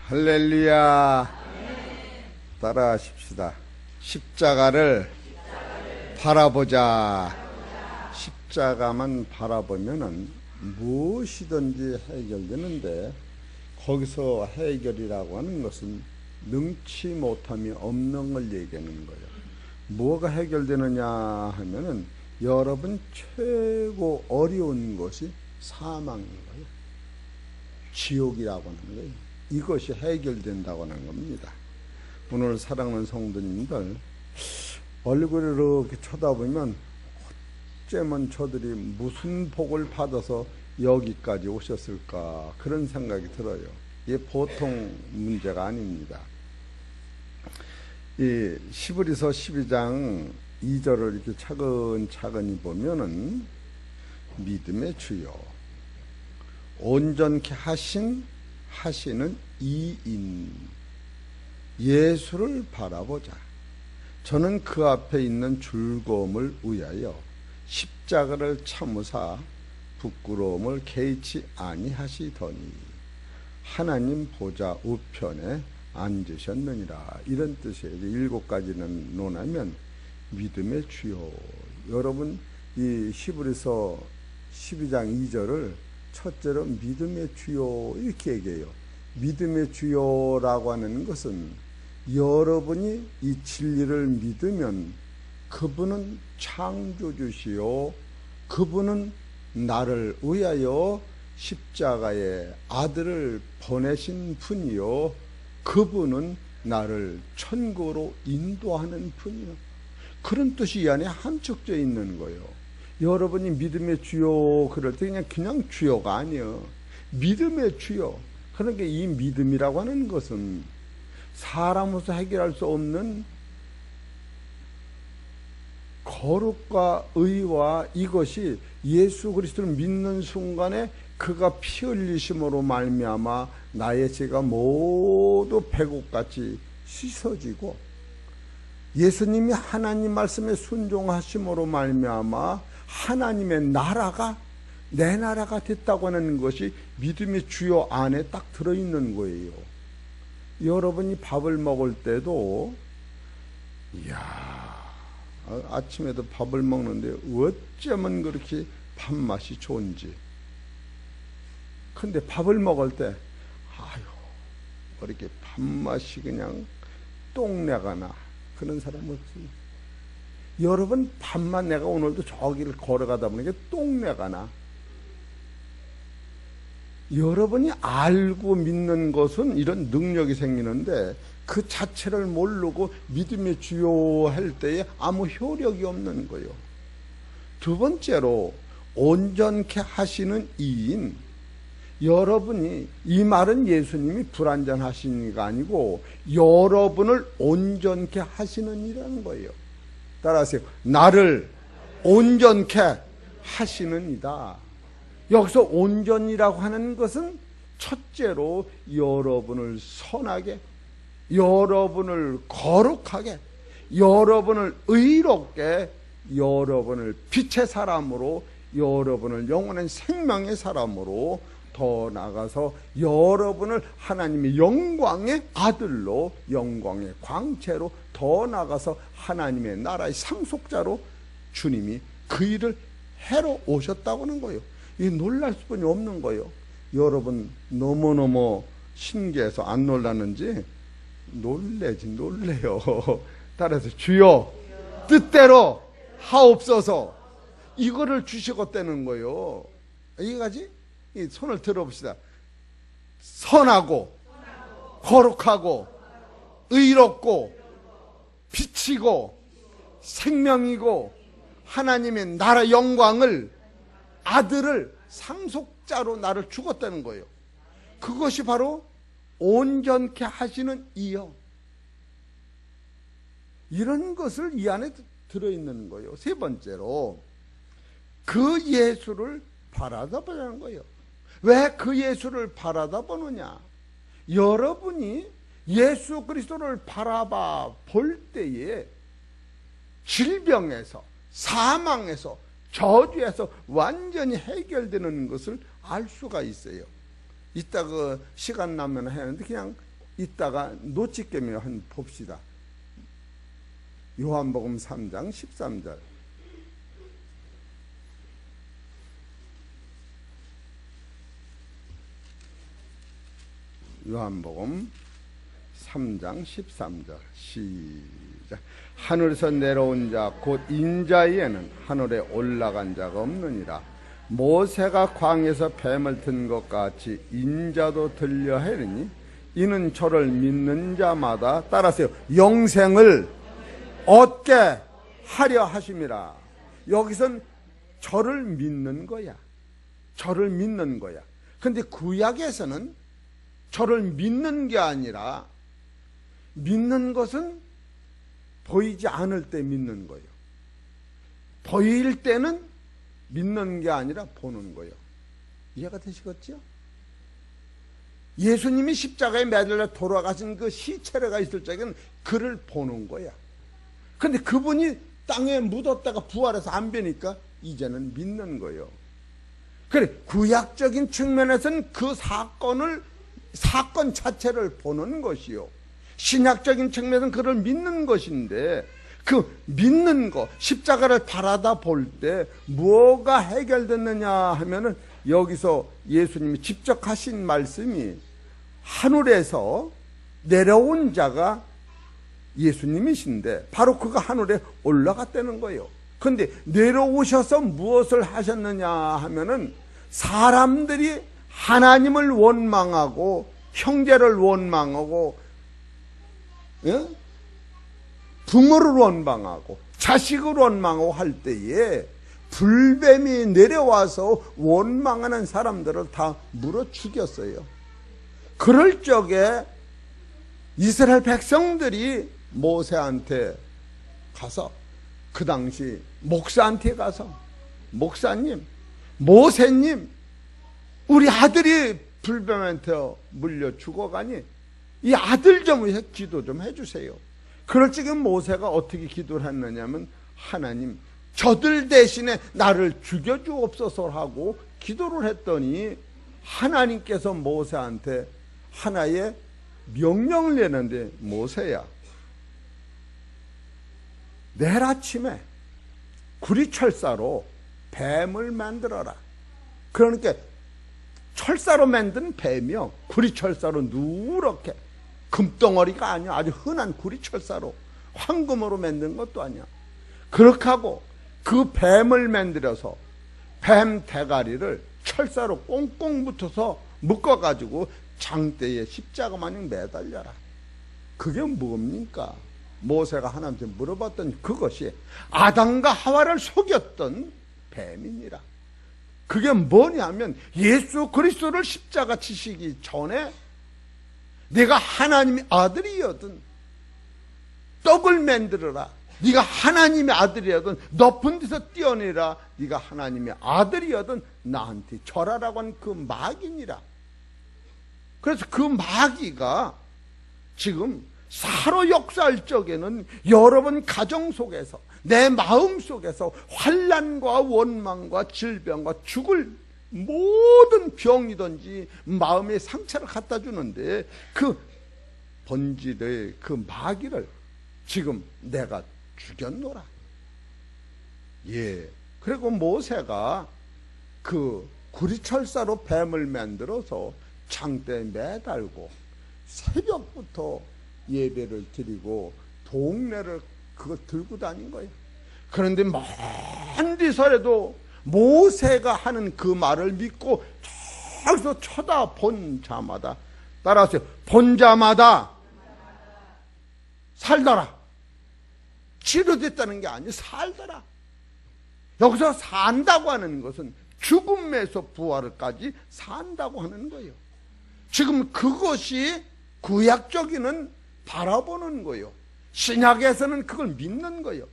할렐루야. 따라하십시다. 십자가를 바라보자. 십자가만 바라보면은 무엇이든지 해결되는데, 거기서 해결이라고 하는 것은 능치 못함이 없는 걸 얘기하는 거예요. 뭐가 해결되느냐 하면은 여러분 최고 어려운 것이 사망인 거예요. 지옥이라고 하는 거예요. 이것이 해결된다고 하는 겁니다. 오늘 사랑하는 성도님들, 얼굴을 이렇게 쳐다보면 어쩌면 저들이 무슨 복을 받아서 여기까지 오셨을까, 그런 생각이 들어요. 이게 보통 문제가 아닙니다. 이 히브리서 12장 2절을 이렇게 차근차근히 보면은, 믿음의 주요 온전케 하시는 이인 예수를 바라보자. 저는 그 앞에 있는 즐거움을 위하여 십자가를 참으사 부끄러움을 개의치 아니하시더니 하나님 보좌 우편에 앉으셨느니라. 이런 뜻이에요. 7가지는 논하면 믿음의 주요. 여러분, 이 히브리서 12장 2절을 첫째로 믿음의 주요 이렇게 얘기해요. 믿음의 주요라고 하는 것은 여러분이 이 진리를 믿으면 그분은 창조주시요, 그분은 나를 위하여 십자가의 아들을 보내신 분이요, 그분은 나를 천국으로 인도하는 분이요, 그런 뜻이 이 안에 함축되어 있는 거예요. 여러분이 믿음의 주요 그럴 때 그냥 주요가 아니에요. 믿음의 주요. 그러니까 이 믿음이라고 하는 것은 사람으로서 해결할 수 없는 거룩과 의와 이것이 예수 그리스도를 믿는 순간에 그가 피 흘리심으로 말미암아 나의 죄가 모두 백옥같이 씻어지고, 예수님이 하나님 말씀에 순종하심으로 말미암아 하나님의 나라가 내 나라가 됐다고 하는 것이 믿음의 주요 안에 딱 들어있는 거예요. 여러분이 밥을 먹을 때도, 이야, 아침에도 밥을 먹는데 어쩌면 그렇게 밥맛이 좋은지. 근데 밥을 먹을 때, 아유, 이렇게 밥맛이 그냥 똥내가 나. 그런 사람 없어요. 여러분, 밥맛, 내가 오늘도 저기를 걸어가다 보니까 똥내가 나. 여러분이 알고 믿는 것은 이런 능력이 생기는데, 그 자체를 모르고 믿음의 주요할 때에 아무 효력이 없는 거예요. 두 번째로, 온전케 하시는 이인. 여러분이, 이 말은 예수님이 불완전하시니가 아니고 여러분을 온전케 하시는 이라는 거예요. 따라하세요. 나를 온전케 하시는 이다. 여기서 온전이라고 하는 것은 첫째로 여러분을 선하게, 여러분을 거룩하게, 여러분을 의롭게, 여러분을 빛의 사람으로, 여러분을 영원한 생명의 사람으로, 더 나아가서 여러분을 하나님의 영광의 아들로, 영광의 광채로, 더 나아가서 하나님의 나라의 상속자로 주님이 그 일을 해로 오셨다고 하는 거예요. 이게 놀랄 수밖에 없는 거예요. 여러분 너무너무 신기해서 안 놀랐는지 놀래요. 따라서 주여 뜻대로 하옵소서, 이거를 주시겠다는 거예요. 이해가지? 손을 들어봅시다. 선하고 거룩하고 의롭고 빛이고 생명이고 하나님의 나라 영광을, 아들을 상속자로 나를 주었다는 거예요. 그것이 바로 온전케 하시는 이요. 이런 것을 이 안에 들어있는 거예요. 세 번째로, 그 예수를 바라다 보자는 거예요. 왜 그 예수를 바라다 보느냐? 여러분이 예수 그리스도를 바라봐 볼 때에 질병에서, 사망에서, 저주에서 완전히 해결되는 것을 알 수가 있어요. 이따 그 시간 나면 하는데 그냥 이따가 놓치게면 한번 봅시다. 요한복음 3장 13절. 요한복음 3장 13절 시작. 하늘에서 내려온 자 곧 인자에는 하늘에 올라간 자가 없느니라. 모세가 광야에서 뱀을 든 것 같이 인자도 들려 하리니 이는 저를 믿는 자마다 따라서요 영생을 얻게 하려 하심이라. 여기선 저를 믿는 거야. 저를 믿는 거야. 근데 구약에서는 저를 믿는 게 아니라 믿는 것은 보이지 않을 때 믿는 거예요. 보일 때는 믿는 게 아니라 보는 거예요. 이해가 되시겠죠? 예수님이 십자가에 매달려 돌아가신 그 시체가 있을 적에는 그를 보는 거야. 근데 그분이 땅에 묻었다가 부활해서 안 뵈니까 이제는 믿는 거예요. 그래, 구약적인 측면에서는 그 사건 자체를 보는 것이요. 신약적인 측면에서는 그를 믿는 것인데, 그 믿는 것, 십자가를 바라다 볼 때 뭐가 해결됐느냐 하면은 여기서 예수님이 직접 하신 말씀이 하늘에서 내려온 자가 예수님이신데 바로 그가 하늘에 올라갔다는 거예요. 그런데 내려오셔서 무엇을 하셨느냐 하면은 사람들이 하나님을 원망하고 형제를 원망하고 부모를 원망하고 자식을 원망하고 할 때에 불뱀이 내려와서 원망하는 사람들을 다 물어 죽였어요. 그럴 적에 이스라엘 백성들이 모세한테 가서 그 당시 목사한테 가서 목사님, 모세님, 우리 아들이 불뱀한테 물려 죽어가니 이 아들 좀 기도 좀 해주세요. 그럴 적에 모세가 어떻게 기도를 했느냐면 하나님 저들 대신에 나를 죽여주옵소서 하고 기도를 했더니 하나님께서 모세한테 하나의 명령을 내는데 모세야 내일 아침에 구리철사로 뱀을 만들어라. 그러니까 철사로 만든 뱀이요 구리철사로 누렇게 금덩어리가 아니야. 아주 흔한 구리철사로 황금으로 만든 것도 아니야. 그렇게 하고 그 뱀을 만들어서 뱀 대가리를 철사로 꽁꽁 붙어서 묶어가지고 장대에 십자가 마냥 매달려라. 그게 뭡니까? 모세가 하나님한테 물어봤던 그것이 아담과 하와를 속였던 뱀이니라. 그게 뭐냐면 예수 그리스도를 십자가 치시기 전에 네가 하나님의 아들이거든 떡을 만들어라. 네가 하나님의 아들이거든 높은 데서 뛰어내라. 네가 하나님의 아들이거든 나한테 절하라고 한 그 마귀니라. 그래서 그 마귀가 지금 사로 역사할 적에는 여러분 가정 속에서 내 마음 속에서 환난과 원망과 질병과 죽을 모든 병이든지 마음의 상처를 갖다 주는데 그 본질의 그 마귀를 지금 내가 죽였노라. 예. 그리고 모세가 그 구리철사로 뱀을 만들어서 창대에 매달고 새벽부터 예배를 드리고 동네를 그거 들고 다닌 거예요. 그런데 먼 데서라도 모세가 하는 그 말을 믿고 저기서 쳐다본 자마다 따라하세요. 본 자마다 살더라. 치료됐다는 게 아니에요. 살더라. 여기서 산다고 하는 것은 죽음에서 부활까지 산다고 하는 거예요. 지금 그것이 구약적인은 바라보는 거예요. 신약에서는 그걸 믿는 거예요.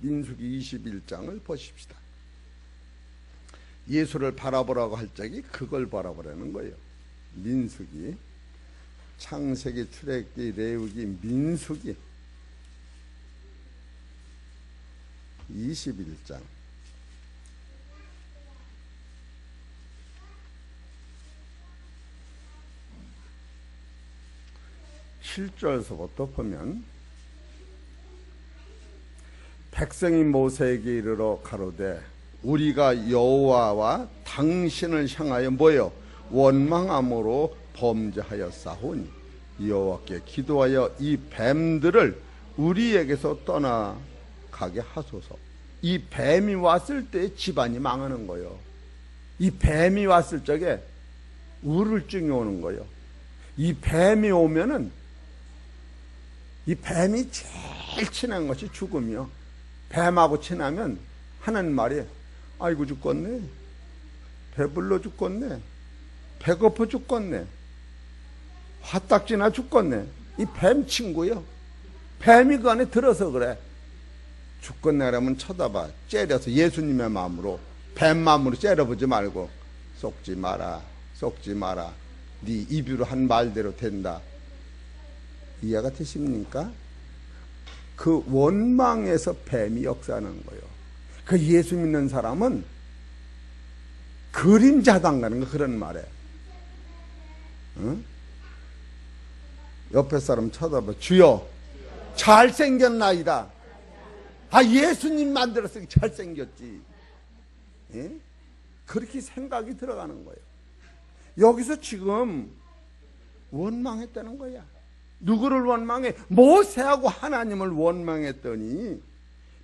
민수기 21장을 보십시다. 예수를 바라보라고 할 적이 그걸 바라보라는 거예요. 민수기, 창세기, 출애굽기, 레위기, 민수기 21장. 7절서부터 보면 백성이 모세에게 이르러 가로되 우리가 여호와와 당신을 향하여 뭐요? 원망함으로 범죄하였사오니 여호와께 기도하여 이 뱀들을 우리에게서 떠나가게 하소서. 이 뱀이 왔을 때 집안이 망하는 거예요. 이 뱀이 왔을 적에 우울증이 오는 거예요. 이 뱀이 오면은 이 뱀이 제일 친한 것이 죽음이요. 뱀하고 친하면 하는 말이 아이고 죽겠네, 배불러 죽겠네, 배고파 죽겠네, 화딱지나 죽겠네. 이 뱀 친구요. 뱀이 그 안에 들어서 그래. 죽겠네 그러면 쳐다봐. 째려서 예수님의 마음으로, 뱀 마음으로 째려보지 말고 속지 마라, 속지 마라. 네 입으로 한 말대로 된다. 이해가 되십니까? 그 원망에서 뱀이 역사하는 거예요. 그 예수 믿는 사람은 그림자당가는 거 그런 말에. 응? 옆에 사람 쳐다봐. 주여 잘생겼나이다. 아, 예수님 만들었으니 잘생겼지. 예? 그렇게 생각이 들어가는 거예요. 여기서 지금 원망했다는 거야. 누구를 원망해? 모세하고 하나님을 원망했더니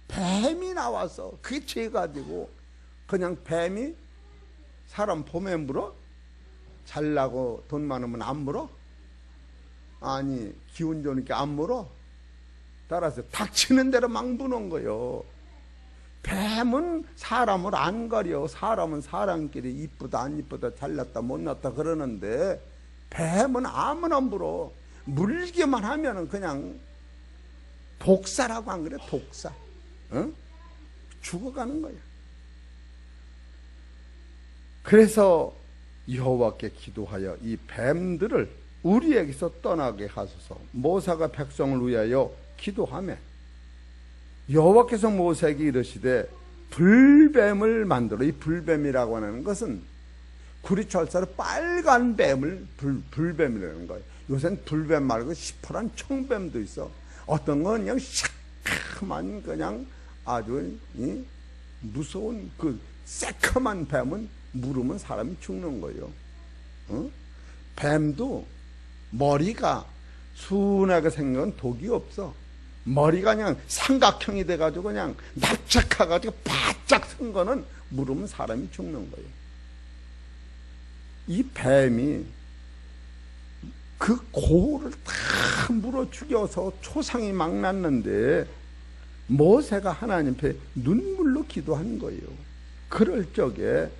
뱀이 나와서 그게 죄가 되고, 그냥 뱀이 사람 봄에 물어? 잘나고 돈 많으면 안 물어? 아니 기운 좋으니까 안 물어? 따라서 닥치는 대로 막 무는 거요. 뱀은 사람을 안 가려. 사람은 사람끼리 이쁘다 안 이쁘다 잘났다 못났다 그러는데 뱀은 아무나 물어. 물기만 하면은 그냥 독사라고 안 그래? 독사. 어? 죽어가는 거야. 그래서 여호와께 기도하여 이 뱀들을 우리에게서 떠나게 하소서. 모세가 백성을 위하여 기도하며 여호와께서 모세에게 이르시되 불뱀을 만들어. 이 불뱀이라고 하는 것은 구리철사로 빨간 뱀을 불뱀이라는 거예요. 요새는 불뱀 말고 시퍼런 청뱀도 있어. 어떤 건 그냥 시커먼 그냥 아주 무서운 그 새카만 뱀은 물으면 사람이 죽는 거예요. 어? 뱀도 머리가 순하게 생긴 건 독이 없어. 머리가 그냥 삼각형이 돼가지고 그냥 납작해가지고 바짝 쓴 거는 물으면 사람이 죽는 거예요. 이 뱀이 그 고를 다 물어 죽여서 초상이 막 났는데 모세가 하나님 앞에 눈물로 기도한 거예요. 그럴 적에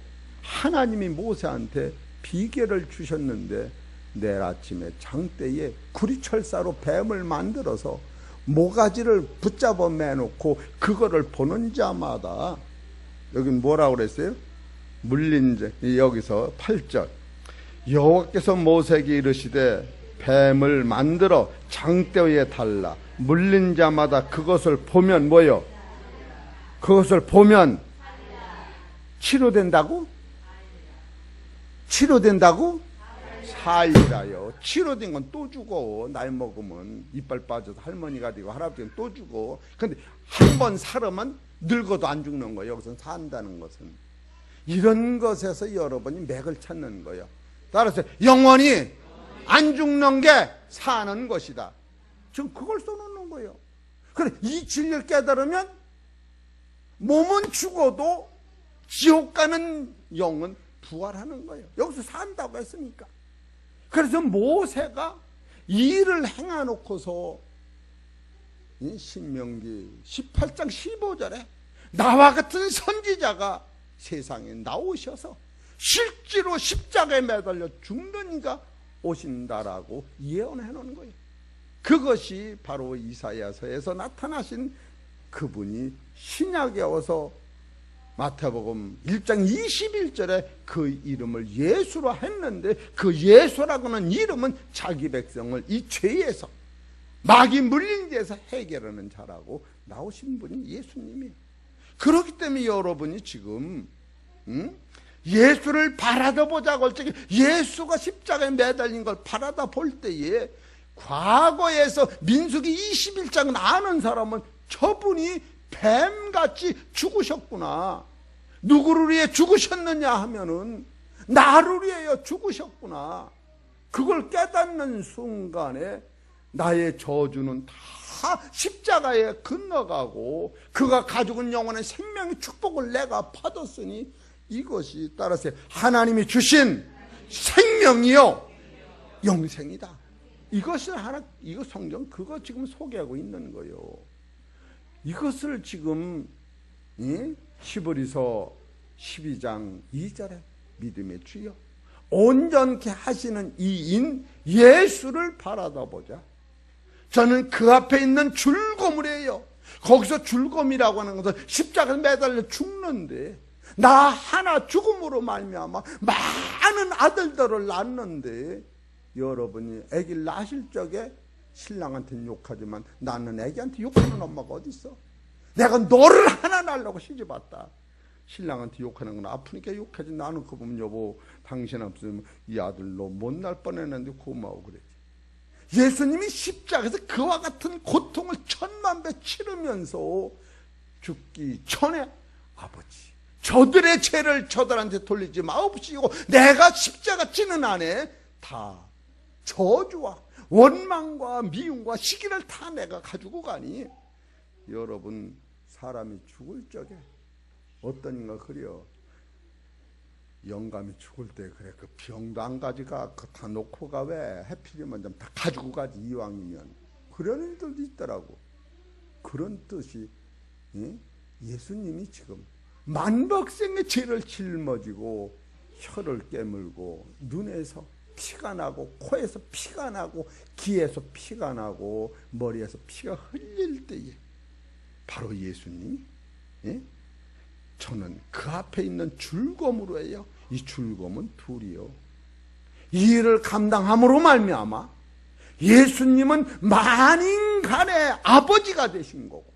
하나님이 모세한테 비결을 주셨는데 내일 아침에 장대에 구리철사로 뱀을 만들어서 모가지를 붙잡아 매놓고 그거를 보는 자마다, 여긴 뭐라고 그랬어요? 물린 자. 여기서 8절 여호와께서 모세에게 이르시되 뱀을 만들어 장대 위에 달라 물린 자마다 그것을 보면 뭐요? 그것을 보면 치료된다고? 치료된다고? 살리라요. 치료된 건 또 죽어. 나이 먹으면 이빨 빠져서 할머니가 되고 할아버지는 또 죽어. 근데 한 번 살으면 늙어도 안 죽는 거예요. 여기서 산다는 것은 이런 것에서 여러분이 맥을 찾는 거예요. 따라서 영원히 안 죽는 게 사는 것이다. 지금 그걸 써놓는 거예요. 그래, 이 진리를 깨달으면 몸은 죽어도 지옥 가는 영은 부활하는 거예요. 여기서 산다고 했으니까. 그래서 모세가 이 일을 행해놓고서 신명기 18장 15절에 나와 같은 선지자가 세상에 나오셔서 실제로 십자가에 매달려 죽는 이가 오신다라고 예언해 놓은 거예요. 그것이 바로 이사야서에서 나타나신 그분이 신약에 와서 마태복음 1장 21절에 그 이름을 예수로 했는데 그 예수라고 하는 이름은 자기 백성을 이 죄에서 마귀 물린 데에서 해결하는 자라고 나오신 분이 예수님이에요. 그렇기 때문에 여러분이 지금 예수를 바라다 보자고 할 적에 예수가 십자가에 매달린 걸 바라다 볼 때에 과거에서 민수기 21장은 아는 사람은 저분이 뱀같이 죽으셨구나. 누구를 위해 죽으셨느냐 하면은 나를 위하여 죽으셨구나. 그걸 깨닫는 순간에 나의 저주는 다 십자가에 건너가고 그가 가지고 영원한 생명의 축복을 내가 받았으니 이것이 따라서 하나님이 주신 생명이요 영생이다. 이것을 이거 성경 그거 지금 소개하고 있는 거예요. 이것을 지금 히브리서 12장 2절에 믿음의 주여 온전케 하시는 이인 예수를 바라다 보자. 저는 그 앞에 있는 줄거물이에요. 거기서 줄거미라고 하는 것은 십자가에 매달려 죽는데 나 하나 죽음으로 말미암아 많은 아들들을 낳는데 여러분이 아기를 낳으실 적에 신랑한테는 욕하지만 나는 아기한테 욕하는 엄마가 어디 있어? 내가 너를 하나 낳으려고 시집왔다. 신랑한테 욕하는 건 아프니까 욕하지. 나는 그거 보면 여보 당신 없으면 이 아들 너 못 날 뻔했는데 고마워 그러지. 예수님이 십자가에서 그와 같은 고통을 천만 배 치르면서 죽기 전에 아버지 저들의 죄를 저들한테 돌리지 마옵시고 내가 십자가 지는 안에 다 저주와 원망과 미움과 시기를 다 내가 가지고 가니 여러분 사람이 죽을 적에 어떠인가 그려 영감이 죽을 때 그래 그 병도 안 가져가 그 다 놓고 가 왜 해피리면 좀 다 가지고 가지 이왕이면 그런 일들도 있더라고. 그런 뜻이 예수님이 지금 만박생의 죄를 짊어지고 혀를 깨물고 눈에서 피가 나고 코에서 피가 나고 귀에서 피가 나고 머리에서 피가 흘릴 때에 바로 예수님이 저는 그 앞에 있는 줄검으로 해요. 이 줄검은 둘이요. 이 일을 감당함으로 말미암아 예수님은 만인간의 아버지가 되신 거고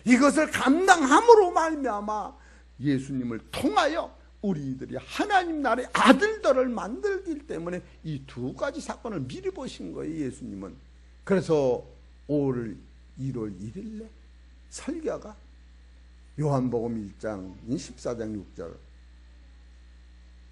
이것을 감당함으로 말미암아 예수님을 통하여 우리들이 하나님 나라의 아들들을 만들기 때문에 이 두 가지 사건을 미리 보신 거예요. 예수님은. 그래서 올 1월 1일에 설교가 요한복음 1장 14장 6절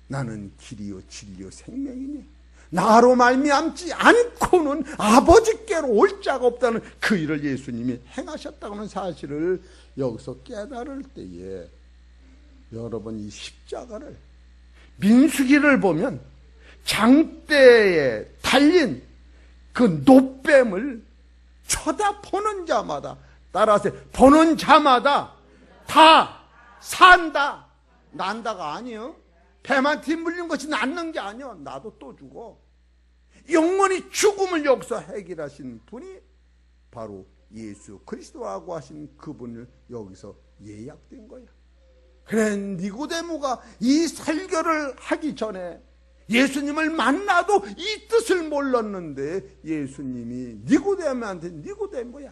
나는 길이요 진리요 생명이니 나로 말미암지 않고는 아버지께로 올 자가 없다는 그 일을 예수님이 행하셨다는 사실을 여기서 깨달을 때에 여러분 이 십자가를 민수기를 보면 장대에 달린 그 노뱀을 쳐다보는 자마다 따라서 보는 자마다 다 산다. 난다가 아니요. 뱀한테 물린 것이 낫는 게 아니요. 나도 또 죽어. 영원히 죽음을 여기서 해결하신 분이 바로 예수 그리스도라고 하신 그분을 여기서 예약된 거야. 그래 니고데모가 이 설교를 하기 전에 예수님을 만나도 이 뜻을 몰랐는데 예수님이 니고데모한테 니고데모야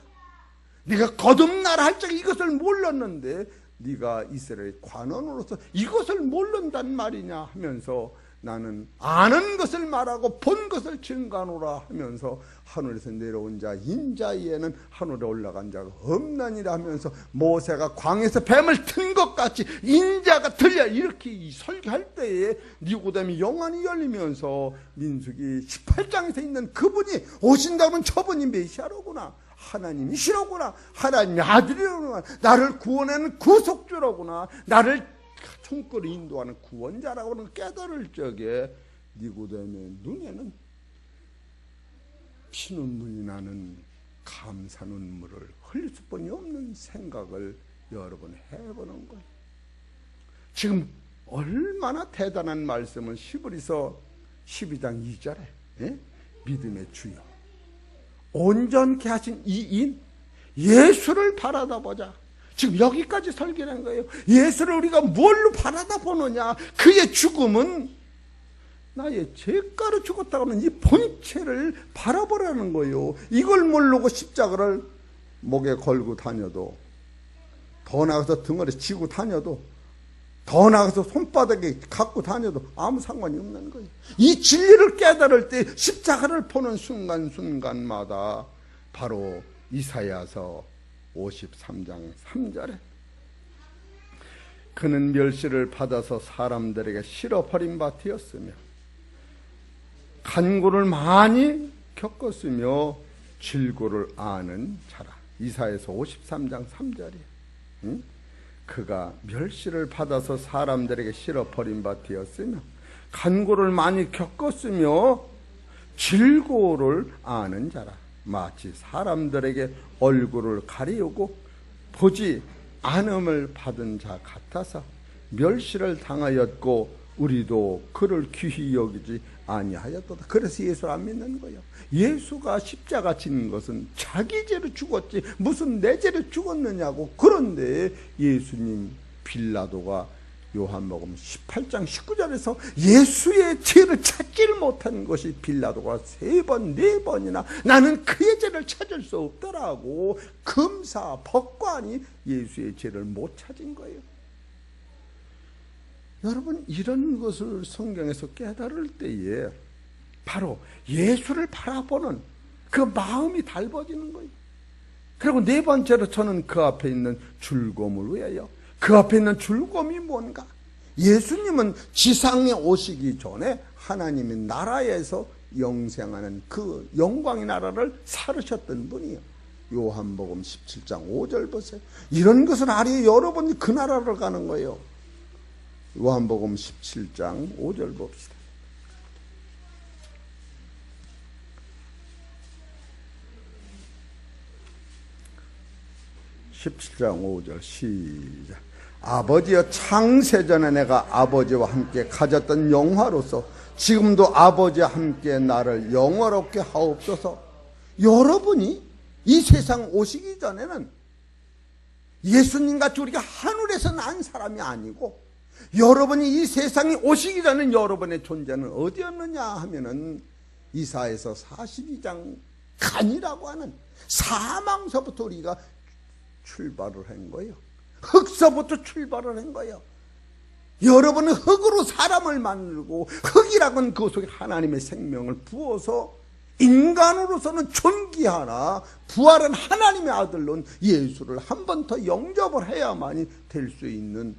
네가 거듭나라 할 적에 이것을 몰랐는데 네가 이스라엘 관원으로서 이것을 모른단 말이냐 하면서 나는 아는 것을 말하고 본 것을 증거하노라 하면서 하늘에서 내려온 자 인자에는 하늘에 올라간 자가 없나니라 하면서 모세가 광에서 뱀을 튼 것 같이 인자가 들려 이렇게 설교할 때에 니고데미 영안이 열리면서 민수기 18장에서 있는 그분이 오신다면 저분이 메시아로구나 하나님이시로구나 하나님의 아들이로구나 나를 구원하는 구속주로구나 나를 총끌어 인도하는 구원자라고 하는 깨달을 적에 니고데모의 눈에는 피눈물이 나는 감사 눈물을 흘릴 수뿐이 없는 생각을 여러분 해보는 거예요. 지금 얼마나 대단한 말씀을 히브리서 12장 2절에 믿음의 주여 온전케 하신 이인 예수를 바라다 보자. 지금 여기까지 설교한 거예요. 예수를 우리가 뭘로 바라다 보느냐. 그의 죽음은 나의 죄가로 죽었다고 하는 이 본체를 바라보라는 거예요. 이걸 모르고 십자가를 목에 걸고 다녀도 더 나가서 등어리 지고 다녀도 더 나아가서 손바닥에 갖고 다녀도 아무 상관이 없는 거예요. 이 진리를 깨달을 때 십자가를 보는 순간순간마다 바로 이사야서 53장 3절에 그는 멸시를 받아서 사람들에게 실어버린 바 되었으며 간구를 많이 겪었으며 질고를 아는 자라. 이사야서 53장 3절이에요. 응? 그가 멸시를 받아서 사람들에게 실어버린 바 되었으며 간구를 많이 겪었으며 질고를 아는 자라. 마치 사람들에게 얼굴을 가리우고 보지 않음을 받은 자 같아서 멸시를 당하였고 우리도 그를 귀히 여기지 아니하였도다. 그래서 예수를 안 믿는 거예요. 예수가 십자가 지는 것은 자기 죄로 죽었지 무슨 내 죄로 죽었느냐고. 그런데 예수님 빌라도가 요한복음 18장 19절에서 예수의 죄를 찾지를 못한 것이 빌라도가 3번 4번이나 나는 그의 죄를 찾을 수 없더라고. 금사 법관이 예수의 죄를 못 찾은 거예요. 여러분, 이런 것을 성경에서 깨달을 때에 바로 예수를 바라보는 그 마음이 달라지는 거예요. 그리고 4번째로 저는 그 앞에 있는 즐거움을 위하여, 그 앞에 있는 즐거움이 뭔가? 예수님은 지상에 오시기 전에 하나님의 나라에서 영생하는 그 영광의 나라를 살으셨던 분이에요. 요한복음 17장 5절 보세요. 이런 것을 알아야 여러분이 그 나라를 가는 거예요. 요한복음 17장 5절 봅시다. (17장 5절) 시작. 아버지여, 창세전에 내가 아버지와 함께 가졌던 영화로서 지금도 아버지와 함께 나를 영화롭게 하옵소서. 여러분이 이 세상 오시기 전에는 예수님같이 우리가 하늘에서 난 사람이 아니고, 여러분이 이 세상에 오시기 전에 여러분의 존재는 어디였느냐 하면은 이사야서 42장 간이라고 하는 사망서부터 우리가 출발을 한 거예요. 흙서부터 출발을 한 거예요. 여러분은 흙으로 사람을 만들고 흙이라고는 그 속에 하나님의 생명을 부어서 인간으로서는 존귀하나 부활한 하나님의 아들론 예수를 한 번 더 영접을 해야만이 될 수 있는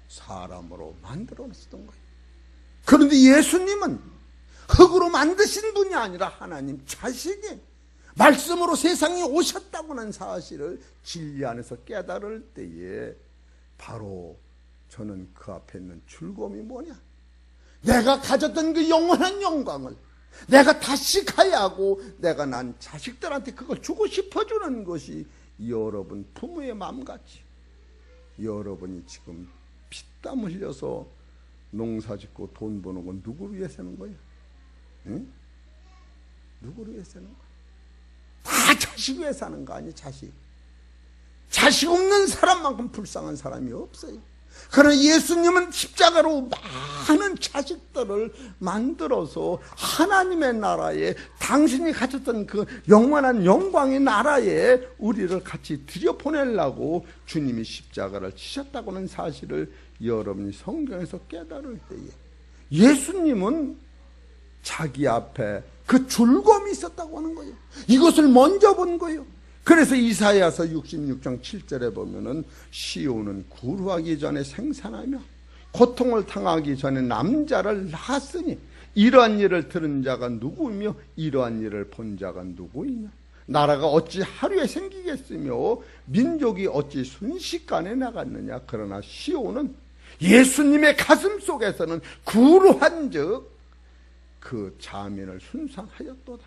사람으로 만들어 놨었던 거예요. 그런데 예수님은 흙으로 만드신 분이 아니라 하나님 자신이 말씀으로 세상에 오셨다고는 사실을 진리 안에서 깨달을 때에 바로 저는 그 앞에 있는 즐거움이 뭐냐? 내가 가졌던 그 영원한 영광을 내가 다시 가야 하고 내가 난 자식들한테 그걸 주고 싶어주는 것이 여러분 부모의 마음같이, 여러분이 지금 피땀 흘려서 농사 짓고 돈 버는 건 누구를 위해 사는 거예요? 응? 누구를 위해 사는 거예요? 다 자식 위해 사는 거 아니에요? 자식 없는 사람만큼 불쌍한 사람이 없어요. 그러나 예수님은 십자가로 많은 자식들을 만들어서 하나님의 나라에, 당신이 가졌던 그 영원한 영광의 나라에 우리를 같이 들여보내려고 주님이 십자가를 치셨다고는 사실을 여러분이 성경에서 깨달을 때에 예수님은 자기 앞에 그 즐거움이 있었다고 하는 거예요. 이것을 먼저 본 거예요. 그래서 이사야서 66장 7절에 보면은 시온은 구루하기 전에 생산하며 고통을 당하기 전에 남자를 낳았으니 이러한 일을 들은 자가 누구이며 이러한 일을 본 자가 누구이냐? 나라가 어찌 하루에 생기겠으며 민족이 어찌 순식간에 나갔느냐? 그러나 시온은 예수님의 가슴 속에서는 구루한 즉 그 자민을 순상하였도다.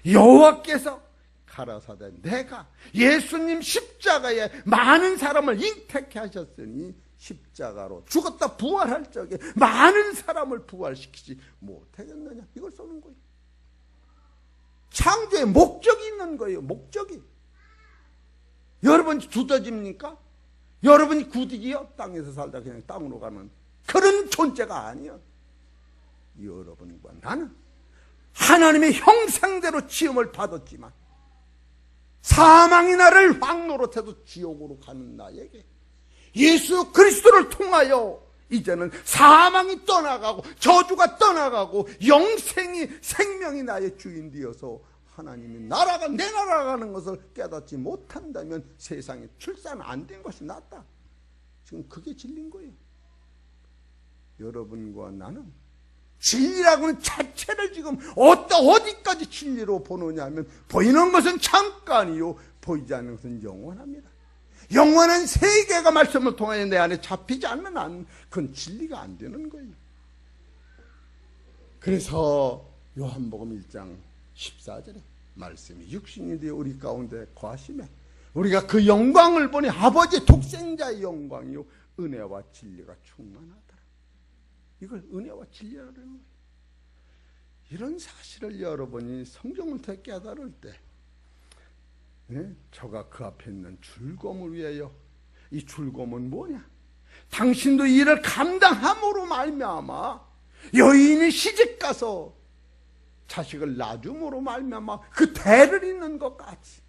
여호와께서 가라사대 내가 예수님 십자가에 많은 사람을 잉태케 하셨으니 십자가로 죽었다 부활할 적에 많은 사람을 부활시키지 못하겠느냐? 이걸 써는 거예요. 창조에 목적이 있는 거예요. 목적이. 여러분이 두더집니까? 여러분이 구디기요? 땅에서 살다 그냥 땅으로 가는 그런 존재가 아니에요. 여러분과 나는 하나님의 형상대로 지음을 받았지만 사망이 나를 황노릇해도 지옥으로 가는 나에게 예수 그리스도를 통하여 이제는 사망이 떠나가고 저주가 떠나가고 영생이 생명이 나의 주인 되어서 하나님이 나라가 내 나라가는 것을 깨닫지 못한다면 세상에 출산 안 된 것이 낫다. 지금 그게 진리인 거예요. 여러분과 나는 진리라고는 자체를 지금 어디까지 진리로 보느냐 하면 보이는 것은 잠깐이요 보이지 않는 것은 영원합니다. 영원한 세계가 말씀을 통하여 내 안에 잡히지 않는 한 그건 진리가 안 되는 거예요. 그래서 요한복음 1장 14절에 말씀이 육신이 되어 우리 가운데 거하시매 우리가 그 영광을 보니 아버지의 독생자의 영광이요 은혜와 진리가 충만하더라. 이걸 은혜와 진리라는 거예요. 이런 사실을 여러분이 성경을 통해 깨달을 때 저가 그 앞에 있는 즐거움을 위하여, 이 즐거움은 뭐냐? 당신도 이를 감당함으로 말미암아 여인이 시집가서 자식을 낳음으로 말미암아 그 대를 잇는 것 같이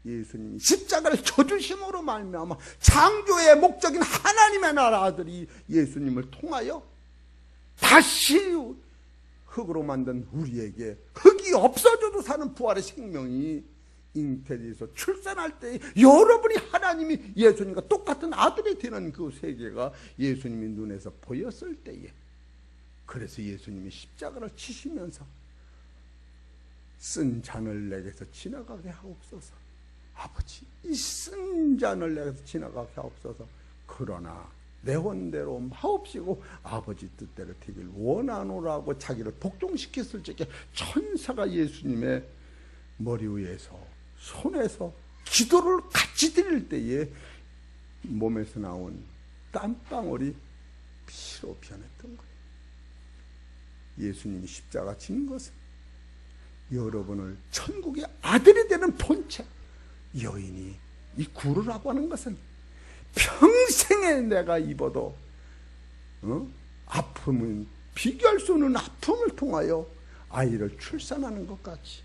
예수님이 십자가를 져주심으로 말미암아 창조의 목적인 하나님의 나라 아들이 예수님을 통하여 다시 흙으로 만든 우리에게 흙이 없어져도 사는 부활의 생명이 잉태돼서 출산할 때 여러분이 하나님이 예수님과 똑같은 아들이 되는 그 세계가 예수님이 눈에서 보였을 때에, 그래서 예수님이 십자가를 치시면서 쓴 잔을 내게서 지나가게 하옵소서. 아버지, 이 쓴 잔을 내게서 지나가게 하옵소서. 그러나 내 원대로 마옵시고 아버지 뜻대로 되길 원하노라고 자기를 복종시켰을 적에 천사가 예수님의 머리 위에서 손에서 기도를 같이 드릴 때에 몸에서 나온 땀방울이 피로 변했던 거예요. 예수님이 십자가 진 것은 여러분을 천국의 아들이 되는 본체, 여인이 이 구루라고 하는 것은 평생에 내가 입어도 아픔은 비교할 수 없는 아픔을 통하여 아이를 출산하는 것 같이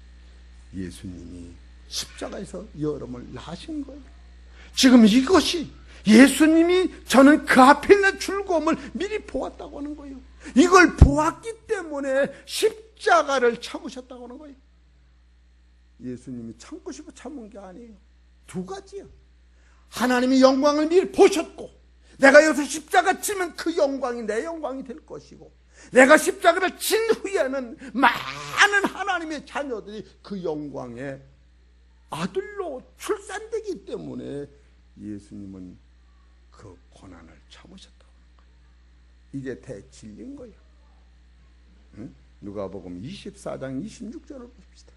예수님이 십자가에서 여러분을 낳으신 거예요. 지금 이것이 예수님이 저는 그 앞에 있는 즐거움을 미리 보았다고 하는 거예요. 이걸 보았기 때문에 십자가를 참으셨다고 하는 거예요. 예수님이 참고 싶어 참은 게 아니에요. 두 가지요. 하나님이 영광을 미리 보셨고, 내가 여기서 십자가 치면 그 영광이 내 영광이 될 것이고, 내가 십자가를 친 후에는 많은 하나님의 자녀들이 그 영광의 아들로 출산되기 때문에 예수님은 그 고난을 참으셨다고 하는 거예요. 이게 대진리인 거예요. 응? 누가복음 24장 26절을 보십시다.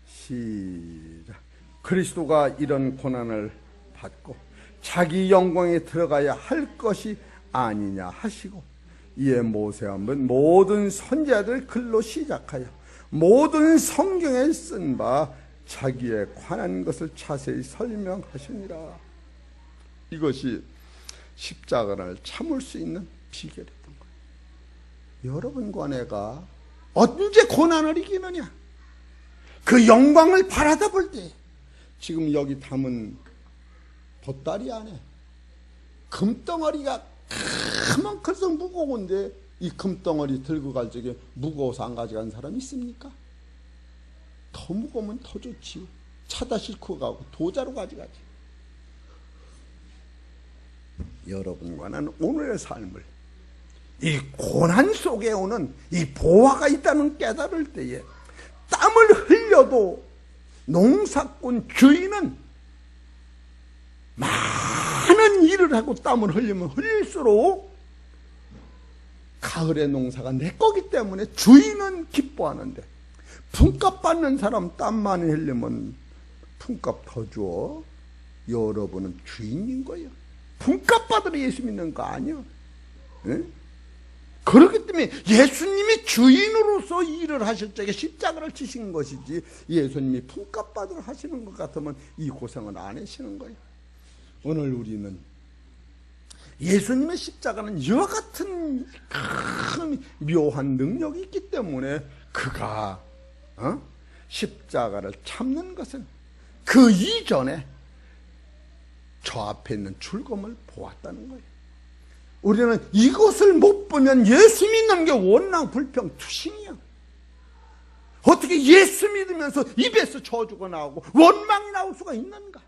시작. 그리스도가 이런 고난을 받고 자기 영광에 들어가야 할 것이 아니냐 하시고, 이에 모세와 모든 선지자들 글로 시작하여 모든 성경에 쓴 바 자기에 관한 것을 자세히 설명하시니라. 이것이 십자가를 참을 수 있는 비결이었던 거예요. 여러분과 내가 언제 고난을 이기느냐? 그 영광을 바라다 볼 때, 지금 여기 담은 보따리 안에 금덩어리가 그만큼 무거운데 이 금덩어리 들고 갈 적에 무거워서 안 가져간 사람 있습니까? 더 무거우면 더 좋지요. 차다 싣고 가고 도자로 가져가지. 여러분과 나는 오늘의 삶을 이 고난 속에 오는 이 보화가 있다는 깨달을 때에 땀을 흘려도 농사꾼 주인은 많은 일을 하고 땀을 흘리면 흘릴수록 가을의 농사가 내 거기 때문에 주인은 기뻐하는데, 품값 받는 사람 땀 많이 흘리면 품값 더 줘. 여러분은 주인인 거예요. 품값 받으러 예수 믿는 거 아니에요. 네? 그렇기 때문에 예수님이 주인으로서 일을 하실 적에 십자가를 치신 것이지, 예수님이 품값 받으러 하시는 것 같으면 이 고생을 안 하시는 거예요. 오늘 우리는 예수님의 십자가는 이와 같은 큰 묘한 능력이 있기 때문에 그가 십자가를 참는 것은 그 이전에 저 앞에 있는 즐거움을 보았다는 거예요. 우리는 이것을 못 보면 예수 믿는 게 원망, 불평, 투신이야. 어떻게 예수 믿으면서 입에서 저주가 나오고 원망이 나올 수가 있는가?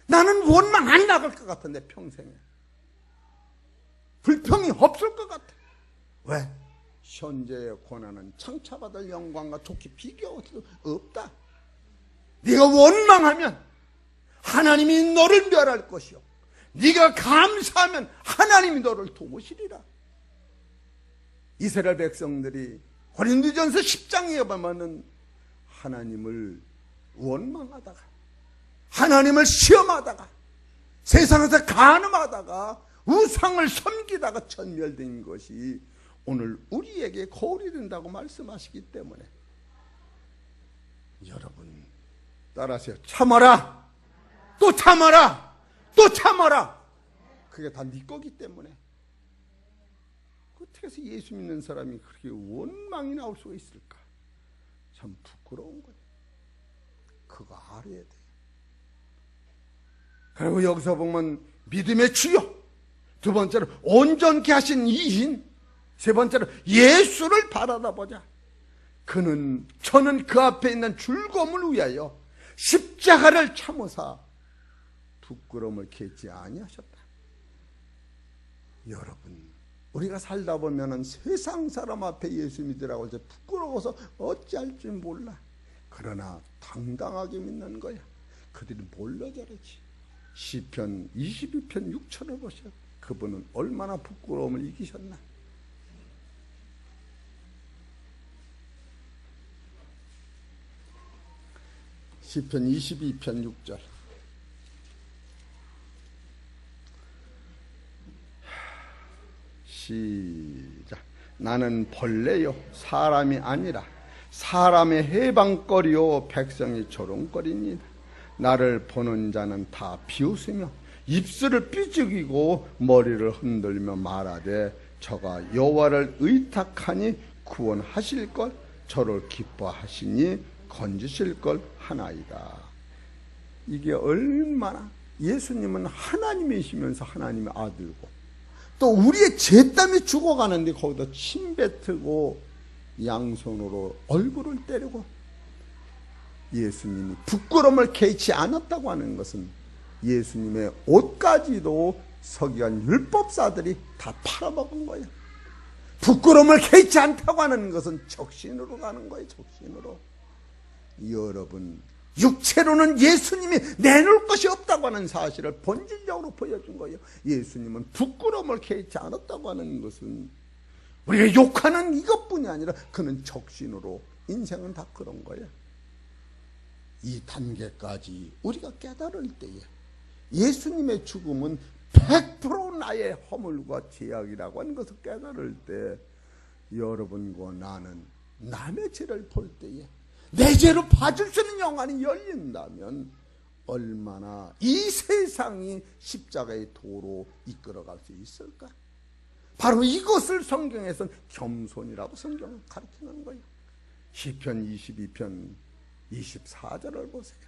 나는 원망 안 나갈 것 같은데 평생에. 불평이 없을 것 같아. 왜? 현재의 고난은 창차받을 영광과 좋게 비교할 수 없다. 네가 원망하면 하나님이 너를 멸할 것이요, 네가 감사하면 하나님이 너를 도우시리라. 이스라엘 백성들이 고린도전서 10장에 보면은 하나님을 원망하다가, 하나님을 시험하다가, 세상에서 간음하다가, 우상을 섬기다가 전멸된 것이 오늘 우리에게 거울이 된다고 말씀하시기 때문에 여러분 따라하세요. 참아라, 또 참아라, 또 참아라. 그게 다 네 거기 때문에. 어떻게 해서 예수 믿는 사람이 그렇게 원망이 나올 수가 있을까? 참 부끄러운 거예요. 그거 알아야 돼요. 그리고 여기서 보면 믿음의 주요, 두 번째로 온전케 하신 이인, 세 번째로 예수를 바라다 보자. 저는 그 앞에 있는 즐거움을 위하여 십자가를 참으사 부끄러움을 개지 아니하셨다. 여러분, 우리가 살다 보면은 세상 사람 앞에 예수 믿으라고 이제 부끄러워서 어찌할 줄 몰라. 그러나 당당하게 믿는 거야. 그들이 몰라 저러지. 시편 22편 6절을 보셔. 그분은 얼마나 부끄러움을 이기셨나. 시편 22편 6절. 시작. 나는 벌레요 사람이 아니라 사람의 해방거리요 백성이 조롱거리니라. 나를 보는 자는 다 비웃으며 입술을 삐죽이고 머리를 흔들며 말하되 저가 여호와를 의탁하니 구원하실 것, 저를 기뻐하시니 건지실 걸 하나이다. 이게 얼마나, 예수님은 하나님이시면서 하나님의 아들고, 또 우리의 죄 때문에 죽어가는데 거기다 침 뱉고 양손으로 얼굴을 때리고, 예수님이 부끄러움을 개의치 않았다고 하는 것은 예수님의 옷까지도 서기관 율법사들이 다 팔아먹은 거예요. 부끄러움을 개의치 않다고 하는 것은 적신으로 가는 거예요. 적신으로. 여러분, 육체로는 예수님이 내놓을 것이 없다고 하는 사실을 본질적으로 보여준 거예요. 예수님은 부끄러움을 개의치 않았다고 하는 것은 우리가 욕하는 이것뿐이 아니라 그는 적신으로, 인생은 다 그런 거예요. 이 단계까지 우리가 깨달을 때에 예수님의 죽음은 100% 나의 허물과 죄악이라고 하는 것을 깨달을 때, 여러분과 나는 남의 죄를 볼 때에 내 죄로 봐줄 수 있는 영안이 열린다면 얼마나 이 세상이 십자가의 도로 이끌어갈 수 있을까? 바로 이것을 성경에서는 겸손이라고 성경은 가르치는 거예요. 시편 22편 24절을 보세요.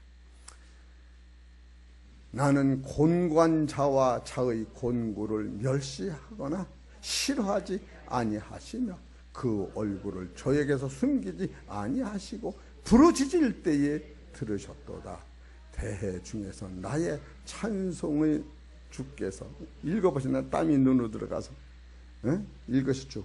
나는 곤관자와 자의 곤고를 멸시하거나 싫어하지 아니하시며 그 얼굴을 저에게서 숨기지 아니하시고 부르짖을 때에 들으셨도다. 대해 중에서 나의 찬송의 주께서, 읽어보시나 땀이 눈으로 들어가서 읽으시죠.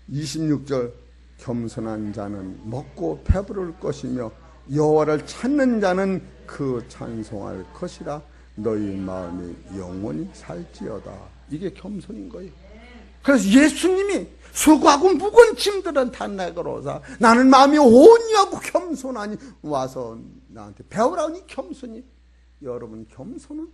26절. 겸손한 자는 먹고 배부를 것이며 여호와를 찾는 자는 그 찬송할 것이라. 너희 마음이 영원히 살지어다. 이게 겸손인 거예요. 그래서 예수님이 수고하고 무거운 짐들은 다 내게로 오사 나는 마음이 온유하고 겸손하니 와서 나한테 배우라니. 겸손이, 여러분, 겸손은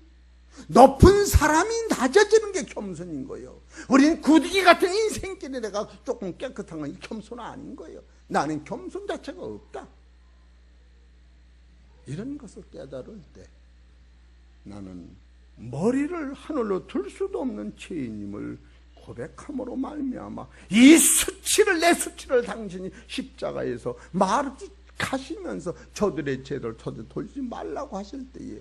높은 사람이 낮아지는 게 겸손인 거예요. 우리는 구두기 같은 인생길에 내가 조금 깨끗한 건 겸손은 아닌 거예요. 나는 겸손 자체가 없다. 이런 것을 깨달을 때 나는 머리를 하늘로 들 수도 없는 죄인임을 고백함으로 말미암아 이 수치를, 내 수치를 당신이 십자가에서 마르지 가시면서 저들의 죄를 저들 돌리지 말라고 하실 때에,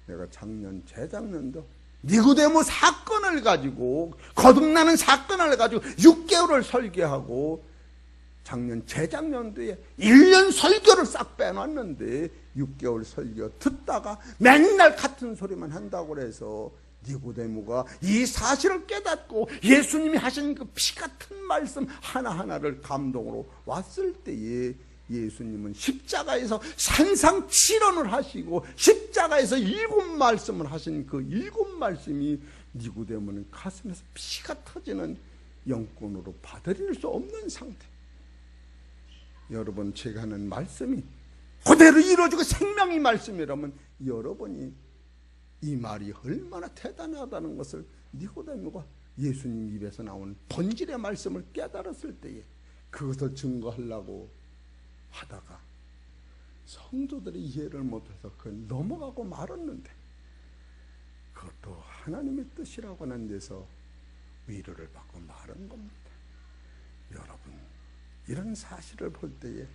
내가 작년 재작년도 니고데모 사건을 가지고, 거듭나는 사건을 가지고 6개월을 설교하고, 작년 재작년도에 1년 설교를 싹 빼놨는데 6개월 설교 듣다가 맨날 같은 소리만 한다고 해서 니고데모가 이 사실을 깨닫고 예수님이 하신 그 피 같은 말씀 하나하나를 감동으로 왔을 때에, 예수님은 십자가에서 산상칠언을 하시고 십자가에서 7 말씀을 하신 그 7 말씀이 니고데모는 가슴에서 피가 터지는 영권으로 받아들일 수 없는 상태. 여러분, 제가 하는 말씀이 그대로 이루어지고 생명의 말씀이라면 여러분이 이 말이 얼마나 대단하다는 것을 니고데모가 예수님 입에서 나온 본질의 말씀을 깨달았을 때에 그것을 증거하려고 하다가 성도들이 이해를 못해서 그걸 넘어가고 말았는데, 그것도 하나님의 뜻이라고 하는 데서 위로를 받고 말한 겁니다. 여러분, 이런 사실을 볼 때에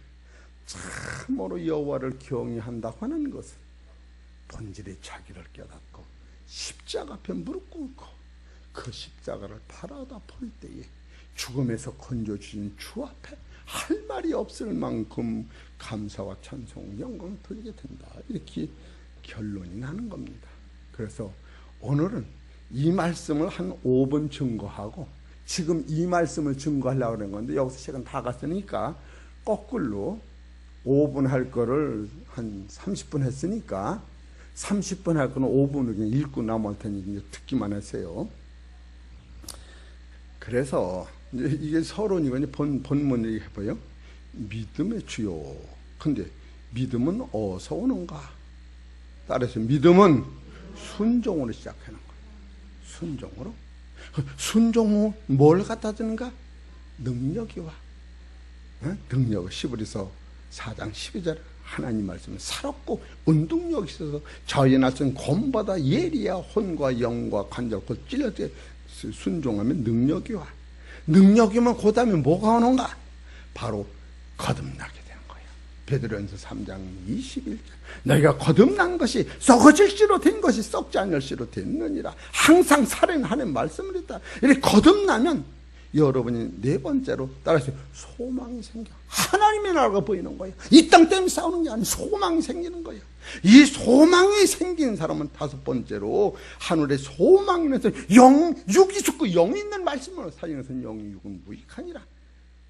참으로 여호와를 경외한다고 하는 것은 본질의 자기를 깨닫고 십자가 앞에 무릎 꿇고 그 십자가를 바라다 볼 때에 죽음에서 건져주신 주 앞에 할 말이 없을 만큼 감사와 찬송, 영광을 돌리게 된다, 이렇게 결론이 나는 겁니다. 그래서 오늘은 이 말씀을 한 5분 증거하고, 지금 이 말씀을 증거하려고 하는 건데 여기서 시간 다 갔으니까 거꾸로 5분 할 거를 한 30분 했으니까 30분 할 거는 5분을 그냥 읽고 남을 테니 이제 듣기만 하세요. 그래서 이게 서론이거든요. 본문을 해봐요. 믿음의 주요. 근데 믿음은 어디서 오는가? 따라서 믿음은 순종으로 시작하는 거예요. 순종으로. 순종 후 뭘 갖다 주는가? 능력이 와. 능력. 시브리서 4장 12절 하나님 말씀은 살았고 운동력이 있어서 저희 낯선 곰보다 예리야 혼과 영과 관절 곧 찔릴 때 순종하면 능력이 와. 능력이면 그 다음에 뭐가 오는가? 바로 거듭나게 되는 거예요. 베드로전서 3장 21절 너희가 거듭난 것이 썩어질 씨로 된 것이 썩지 않을 씨로 됐느니라. 항상 살인하는 말씀을 했다. 이렇게 거듭나면 여러분이 네 번째로 따라서 소망이 생겨. 하나님의 나라가 보이는 거예요. 이 땅 때문에 싸우는 게 아니고 소망이 생기는 거예요. 이 소망이 생긴 사람은 다섯 번째로 하늘의 소망이 있는 육이 죽고 영이 있는 말씀으로 살리는 영이 육은 무익하니라.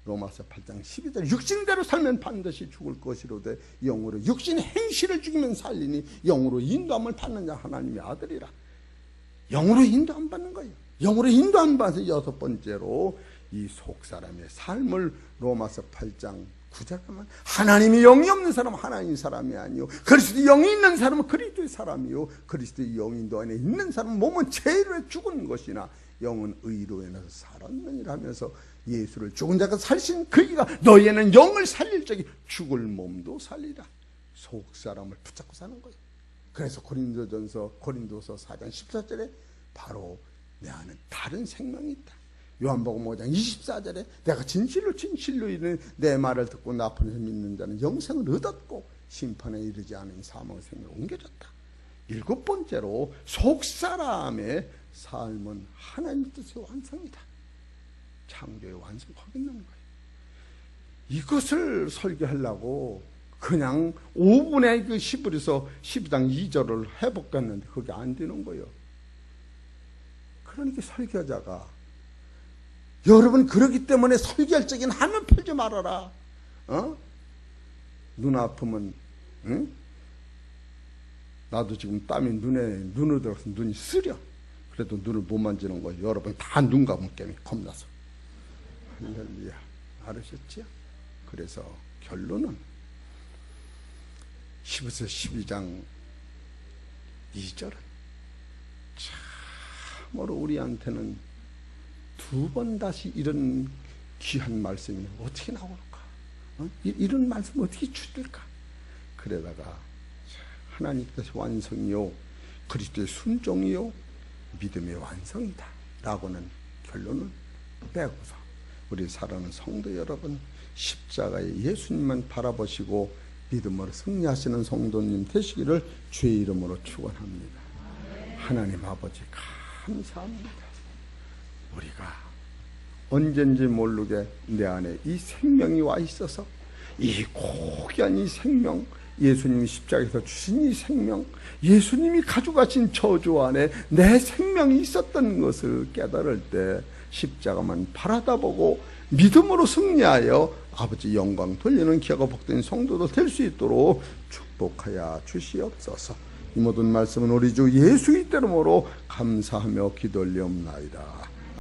로마서 8장 12절 육신대로 살면 반드시 죽을 것이로되 영으로 육신 행실을 죽이면 살리니 영으로 인도함을 받는 자 하나님의 아들이라. 영으로 인도함 받는 거예요. 영으로 인도함 받아서 여섯 번째로 이 속사람의 삶을 로마서 8장 9절 가면 하나님이 영이 없는 사람은 하나님의 사람이 아니요 그리스도 영이 있는 사람은 그리스도의 사람이요 그리스도의 영이 너 안에 있는 사람은 몸은 죄로 죽은 것이나 영은 의로 인해서 살았느니라 하면서 예수를 죽은 자가 살신 그이가 너희에는 영을 살릴 적에 죽을 몸도 살리라. 속사람을 붙잡고 사는 거예요. 그래서 고린도서 4장 14절에 바로 내 안에 다른 생명이 있다. 요한복음 5장 24절에 내가 진실로 이르는 내 말을 듣고 나 앞에서 믿는 자는 영생을 얻었고 심판에 이르지 않은 사망의 생명을 옮겨졌다. 일곱 번째로 속사람의 삶은 하나님 뜻의 완성이다. 창조의 완성 거기 있는 거예요. 이것을 설교하려고 그냥 5분의 그 시브리서 12장 2절을 해볼겠는데 그게 안 되는 거예요. 그러니까 설교자가 여러분 그러기 때문에 설교할 적에는 한눈 팔지 말아라. 눈 아프면 응? 나도 지금 땀이 눈으로 들어가서 눈이 쓰려. 그래도 눈을 못 만지는 거예요. 여러분 다 눈 감은 게임이 겁나서. 할렐루야. 알으셨죠? 그래서 결론은 히브리서 12장 2절은 참으로 우리한테는 두 번 다시 이런 귀한 말씀이 어떻게 나올까? 이런 말씀 어떻게 주될까? 그러다가 하나님 뜻의 완성이요 그리스도의 순종이요 믿음의 완성이다 라고는 결론을 내고서 우리 사랑하는 성도 여러분, 십자가의 예수님만 바라보시고 믿음으로 승리하시는 성도님 되시기를 주의 이름으로 축원합니다. 하나님 아버지 감사합니다. 우리가 언젠지 모르게 내 안에 이 생명이 와 있어서 이 고귀한 이 생명, 예수님이 십자가에서 주신 이 생명, 예수님이 가져가신 저주 안에 내 생명이 있었던 것을 깨달을 때 십자가만 바라다 보고 믿음으로 승리하여 아버지 영광 돌리는 기회가 복된 성도도 될 수 있도록 축복하여 주시옵소서. 이 모든 말씀은 우리 주 예수의 이름으로 감사하며 기도 올리옵나이다.